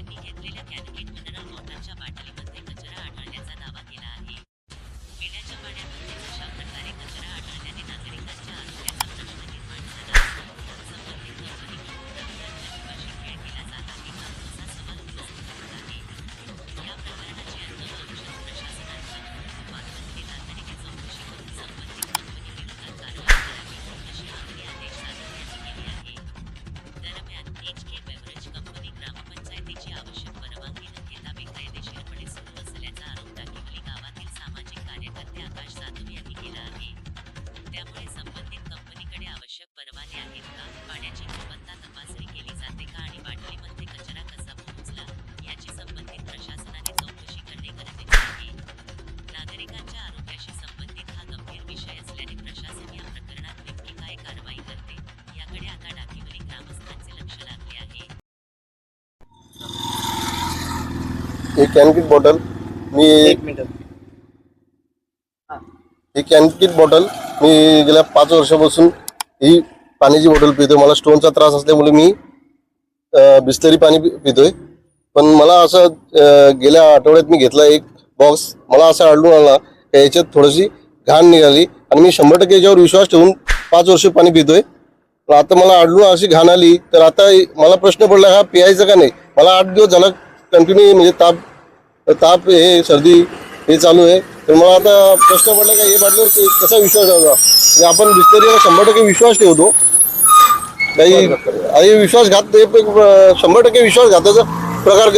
त्यांनी घेतलेल्या कॅनकेट मिनरल वॉटरच्या बाटलीमध्ये कचरा आढळल्याचा दावा केला आहे। पिण्याच्या पाण्यामध्ये अशा प्रकारे कचरा आढळल्याने नागरिकांच्या आरोग्याचा प्रश्न निर्माण झाला असून संबंधित कंपनीकडून नागरिकांच्या जीवाशी खेळ केला जात आहे का, असा सवाल उपस्थित होत आहे। या प्रकरणाची अंतर्गत प्रशासनाच्या माध्यमातून तातडीने चौकशी करून संबंधित कंपनीविरोधात कारवाई करावी अशी मागणी आदेश जाधव यांनी केली आहे। दरम्यान एच.के. बेव्हरेज कंपनी ग्रामपंचायतीची आवश्यक परवानगी न घेता बेकायदेशीरपणे सुरू असल्याचा आरोप टाकिवली गावातील सामाजिक कार्यकर्ते आकाश जाधव यांनी केला आहे। त्यामुळे संबंधित कंपनीकडे आवश्यक परवाने आहेत का, पाण्याची गुणवत्ता तपासणी केली जाते का आणि बाटलीमध्ये कचरा कसा पोहोचला याची संबंधित प्रशासनाने चौकशी करणे गरजेचे आहे। नागरिकांच्या आरोग्याशी संबंधित हा गंभीर विषय असल्याने प्रशासन या प्रकरणात नेमकी काय कारवाई करते याकडे आता डाकीवली ग्रामस्थांचे लक्ष लागले आहे। एक कॅनकेट बॉटल मी गेल्या 5 वर्षापासून ही पाण्याची बॉटल पितोय। मला स्टोनचा त्रास असल्यामुळे मी बिस्लरी पाणी पितोय। पण मला असं गेल्या आठवड्यात मी घेतला एक बॉक्स, मला असं आढळून आला की याच्यात थोडीशी घाण निघाली आणि मी 100% याच्यावर विश्वास ठेवून 5 वर्ष पाणी पितोय। पण आता मला आढळून अशी घाण आली तर आता मला प्रश्न पडला हा प्यायचं का नाही। मला 8 दिवस झाला कंटिन्यू म्हणजे ताप हे सर्दी हे चालू आहे। तर मला आता प्रश्न पडला का हे बाटलीवर कसा विश्वास ठेवायचा। म्हणजे आपण बिस्लरीवर 100% विश्वास ठेवतो, काही विश्वासघात 100% विश्वासघाताचा प्रकार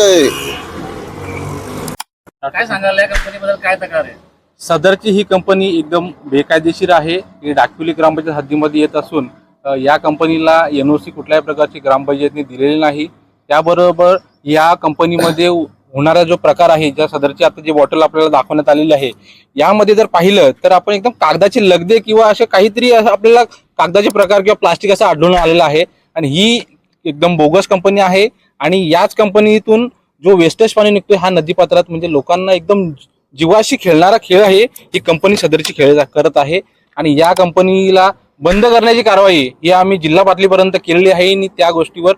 काय सांगाल या कंपनीबद्दल काय तक्रार आहे? सदरची ही कंपनी एकदम बेकायदेशीर आहे। ही डाकिवली ग्रामपंचायत हद्दीमध्ये येत असून या कंपनीला NOC कुठल्याही प्रकारची ग्रामपंचायतने दिलेली नाही। त्याबरोबर या कंपनीमध्ये होणारा जो प्रकार आहे, ज्या सदरची आता जी बॉटल आपल्याला दाखवण्यात आलेली आहे, यामध्ये जर पाहिलं तर आपण एकदम कागदाचे लगदे किंवा असे काहीतरी आपल्याला कागदाचे प्रकार किंवा प्लास्टिक असं आढळून आलेलं आहे आणि ही एकदम बोगस कंपनी आहे। आणि याच कंपनीतून जो वेस्टेज पाणी निघतोय हा नदीपात्रात, म्हणजे लोकांना एकदम जीवाशी खेळणारा खेळ आहे ही कंपनी सदरची खेळ करत आहे। आणि या कंपनीला बंद करण्याची कारवाई ही आम्ही जिल्हा पातळीपर्यंत केलेली आहे आणि त्या गोष्टीवर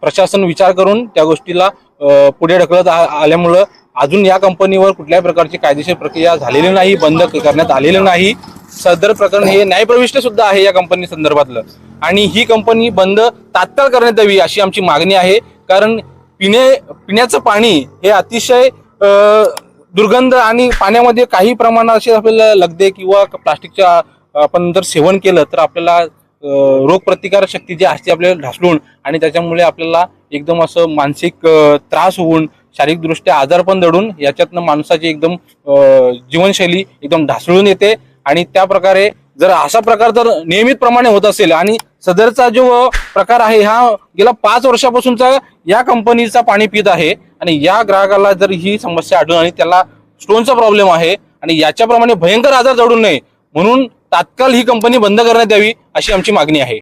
प्रशासन विचार करून त्या गोष्टीला पुढे ढकलत आल्यामुळं अजून या कंपनीवर कुठल्याही प्रकारची कायदेशीर प्रक्रिया झालेली नाही, बंद करण्यात आलेलं नाही। सदर प्रकरण हे न्यायप्रविष्ट सुद्धा आहे या कंपनी संदर्भातलं आणि ही कंपनी बंद तात्काळ करण्यात यावी अशी आमची मागणी आहे। कारण पिण्याचं पाणी हे अतिशय दुर्गंध आणि पाण्यामध्ये काही प्रमाणात असे आपल्याला लगदे किंवा प्लास्टिकच्या आपण जर सेवन केलं तर आपल्याला रोगप्रतिकारक शक्ती जी असते आपल्याला ढासळून आणि त्याच्यामुळे आपल्याला एकदम असं मानसिक त्रास होऊन शारीरिकदृष्ट्या आजार पण दडून याच्यातनं माणसाची एकदम जीवनशैली एकदम ढासळून येते। आणि त्या प्रकारे जर असा प्रकार जर नियमितप्रमाणे होत असेल आणि सदरचा जो प्रकार आहे हा गेल्या 5 वर्षापासूनचा या कंपनीचा पाणी पित आहे आणि या ग्राहकाला जर ही समस्या आढळून आणि त्याला स्टोनचा प्रॉब्लेम आहे आणि याच्याप्रमाणे भयंकर आजार जडू नये म्हणून तात्काळ ही कंपनी बंद करण्यात यावी अशी आमची मागणी आहे।